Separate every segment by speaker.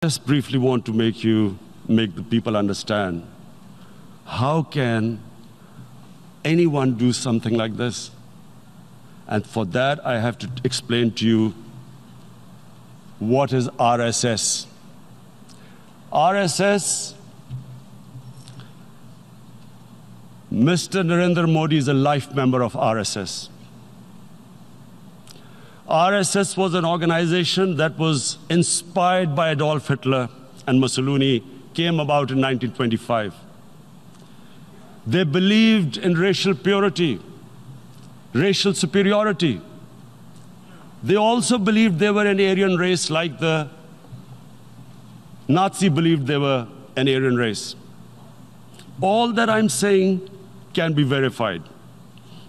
Speaker 1: Just briefly want to make the people understand, how can anyone do something like this? And for that, I have to explain to you what is RSS. RSS, Mr. Narendra Modi is a life member of RSS. RSS was an organization that was inspired by Adolf Hitler and Mussolini, came about in 1925. They believed in racial purity, racial superiority. They also believed they were an Aryan race, like the Nazi believed they were an Aryan race. All that I'm saying can be verified.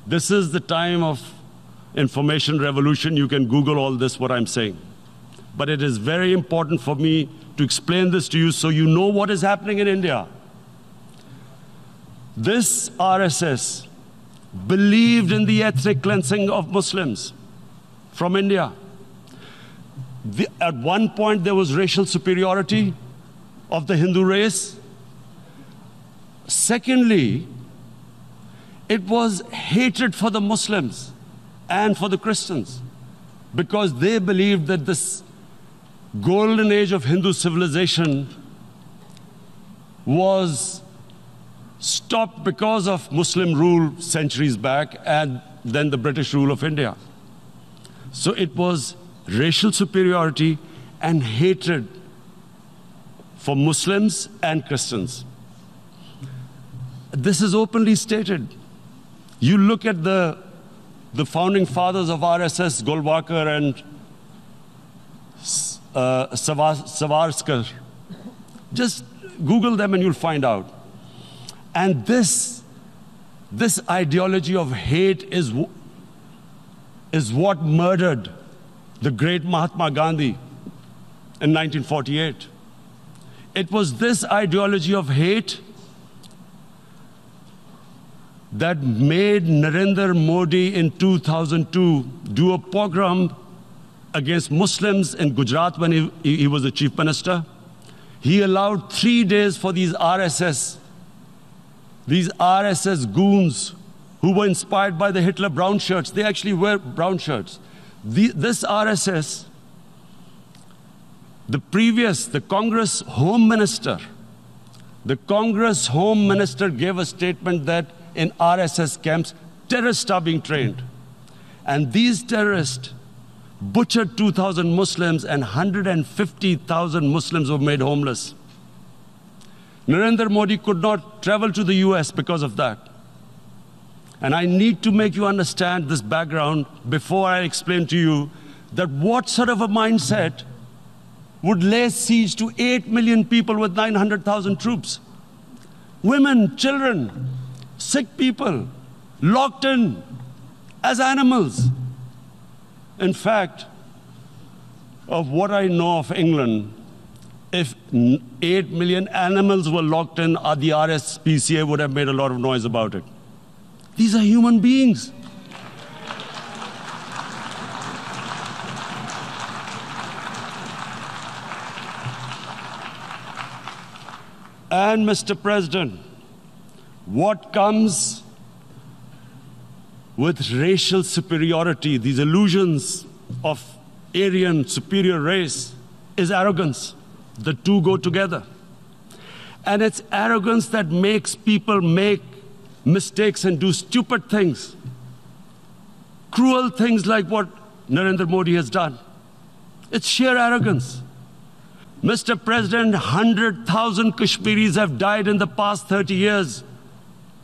Speaker 1: This is the time of information revolution. You can Google all this, what I'm saying. But it is very important for me to explain this to you so you know what is happening in India. This RSS believed in the ethnic cleansing of Muslims from India. At one point, there was racial superiority of the Hindu race. Secondly, it was hatred for the Muslims and for the Christians, because they believed that this golden age of Hindu civilization was stopped because of Muslim rule centuries back and then the British rule of India. So it was racial superiority and hatred for Muslims and Christians. This is openly stated. You look at the founding fathers of RSS, Golwalkar and Savarkar. Just Google them and you'll find out. And this ideology of hate is what murdered the great Mahatma Gandhi in 1948. It was this ideology of hate that made Narendra Modi in 2002 do a pogrom against Muslims in Gujarat when he was the chief minister. He allowed 3 days for these RSS goons who were inspired by the Hitler brown shirts. They actually wear brown shirts. This RSS, the Congress Home Minister gave a statement that in RSS camps, terrorists are being trained. And these terrorists butchered 2,000 Muslims and 150,000 Muslims were made homeless. Narendra Modi could not travel to the US because of that. And I need to make you understand this background before I explain to you that what sort of a mindset would lay siege to 8 million people with 900,000 troops. Women, children, sick people, locked in as animals. In fact, of what I know of England, if 8 million animals were locked in, the RSPCA would have made a lot of noise about it. These are human beings. And Mr. President, what comes with racial superiority, these illusions of Aryan superior race, is arrogance. The two go together. And it's arrogance that makes people make mistakes and do stupid things. Cruel things like what Narendra Modi has done. It's sheer arrogance. Mr. President, 100,000 Kashmiris have died in the past 30 years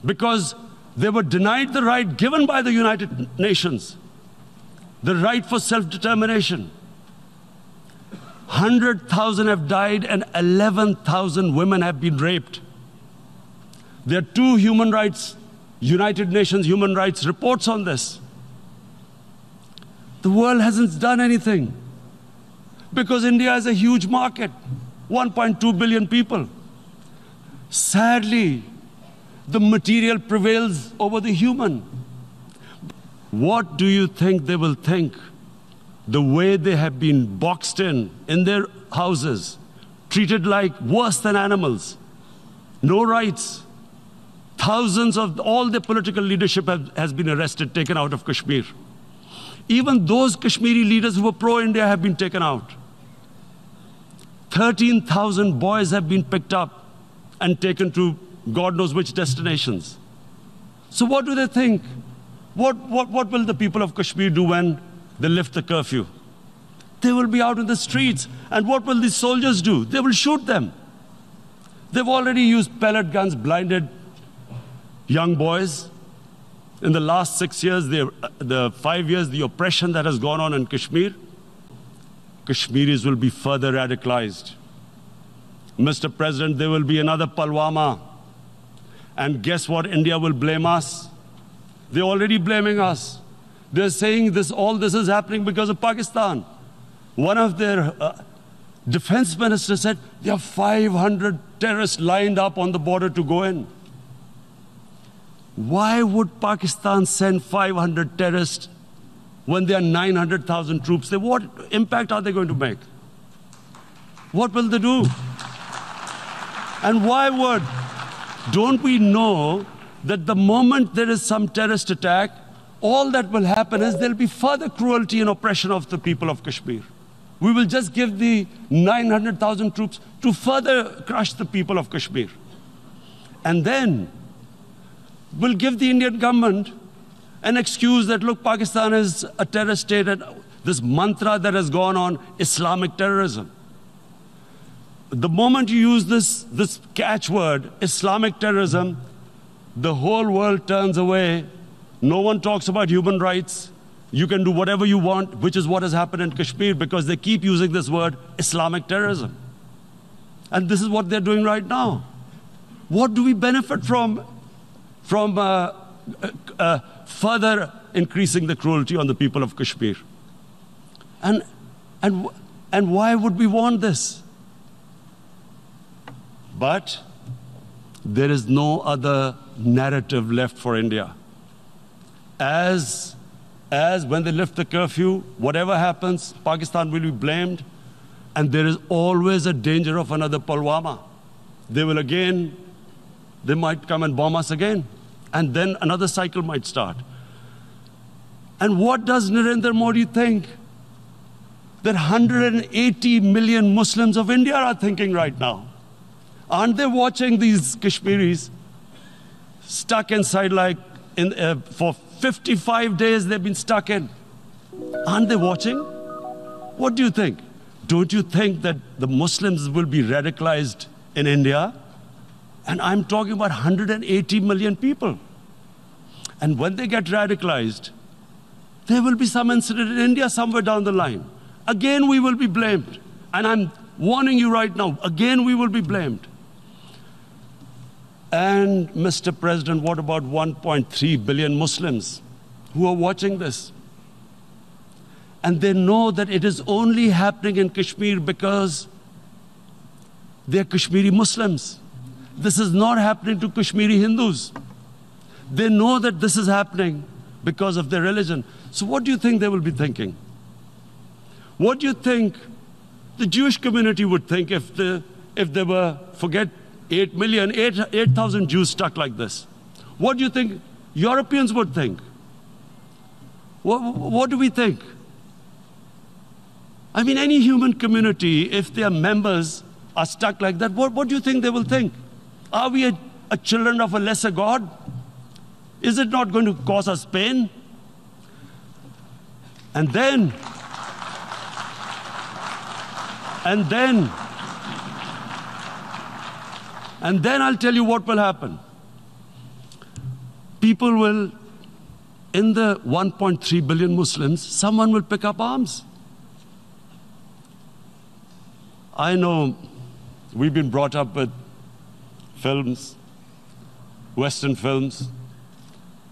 Speaker 1: because they were denied the right given by the United Nations, the right for self-determination. 100,000 have died and 11,000 women have been raped. There are 2 United Nations human rights reports on this. The world hasn't done anything because India is a huge market, 1.2 billion people. Sadly, the material prevails over the human. What do you think they will think the way they have been boxed in their houses, treated like worse than animals. No rights. Thousands of all the political leadership has been arrested, taken out of Kashmir. Even those Kashmiri leaders who were pro-India have been taken out. 13,000 boys have been picked up and taken to God knows which destinations. So what do they think? What will the people of Kashmir do when they lift the curfew? They will be out in the streets. And what will these soldiers do? They will shoot them. They've already used pellet guns, blinded young boys. In the last 6 years, the 5 years, the oppression that has gone on in Kashmir, Kashmiris will be further radicalized. Mr. President, there will be another Pulwama. And guess what? India will blame us. They're already blaming us. They're saying all this is happening because of Pakistan. One of their defense ministers said there are 500 terrorists lined up on the border to go in. Why would Pakistan send 500 terrorists when there are 900,000 troops? What impact are they going to make? What will they do? And why would? Don't we know that the moment there is some terrorist attack, all that will happen is there'll be further cruelty and oppression of the people of Kashmir. We will just give the 900,000 troops to further crush the people of Kashmir. And then we'll give the Indian government an excuse that, look, Pakistan is a terrorist state, and this mantra that has gone on, Islamic terrorism. The moment you use this catchword, Islamic terrorism, the whole world turns away. No one talks about human rights. You can do whatever you want, which is what has happened in Kashmir, because they keep using this word, Islamic terrorism. And this is what they're doing right now. What do we benefit from further increasing the cruelty on the people of Kashmir? And why would we want this? But there is no other narrative left for India. As when they lift the curfew, whatever happens, Pakistan will be blamed, and there is always a danger of another Pulwama. They might come and bomb us again, and then another cycle might start. And what does Narendra Modi think that 180 million Muslims of India are thinking right now? Aren't they watching these Kashmiris stuck inside for 55 days they've been stuck in? Aren't they watching? What do you think? Don't you think that the Muslims will be radicalized in India? And I'm talking about 180 million people. And when they get radicalized, there will be some incident in India somewhere down the line. Again, we will be blamed. And I'm warning you right now, again, we will be blamed. And Mr. President, what about 1.3 billion Muslims who are watching this? And they know that it is only happening in Kashmir because they're Kashmiri Muslims. This is not happening to Kashmiri Hindus. They know that this is happening because of their religion. So what do you think they will be thinking? What do you think the Jewish community would think if they were, forget 8,000 Jews stuck like this? What do you think Europeans would think? What do we think? I mean, any human community, if their members are stuck like that, what do you think they will think? Are we a children of a lesser God? Is it not going to cause us pain? And then I'll tell you what will happen. People will, in the 1.3 billion Muslims, someone will pick up arms. I know we've been brought up with films, Western films.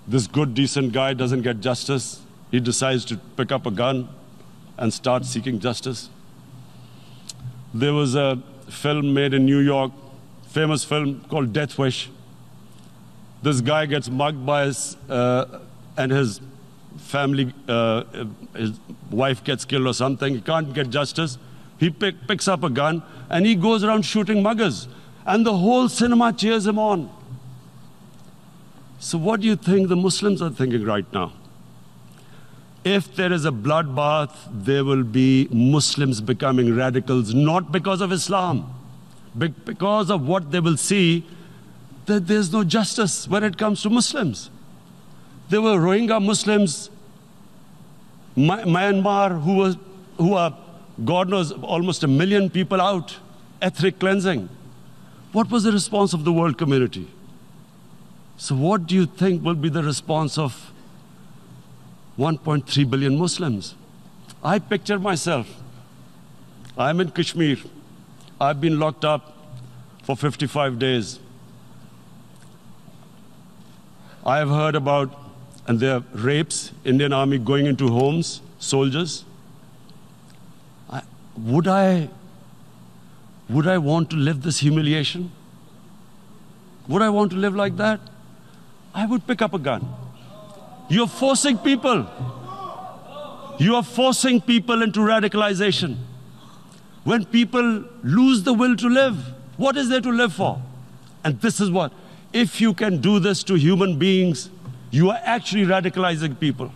Speaker 1: This good, decent guy doesn't get justice. He decides to pick up a gun and start seeking justice. There was a film made in New York, famous film called Death Wish. This guy gets mugged by and his family, his wife gets killed or something. He can't get justice. He picks up a gun and he goes around shooting muggers. And the whole cinema cheers him on. So what do you think the Muslims are thinking right now? If there is a bloodbath, there will be Muslims becoming radicals, not because of Islam, but because of what they will see, that there's no justice when it comes to Muslims. There were Rohingya Muslims, Myanmar, who are, God knows, almost 1 million people out, ethnic cleansing. What was the response of the world community? So what do you think will be the response of 1.3 billion Muslims? I picture myself. I'm in Kashmir. I've been locked up for 55 days. I have heard about, and there are rapes, Indian Army going into homes, soldiers. Would I want to live this humiliation? Would I want to live like that? I would pick up a gun. You're forcing people. You are forcing people into radicalization. When people lose the will to live, what is there to live for? And this is what, if you can do this to human beings, you are actually radicalizing people.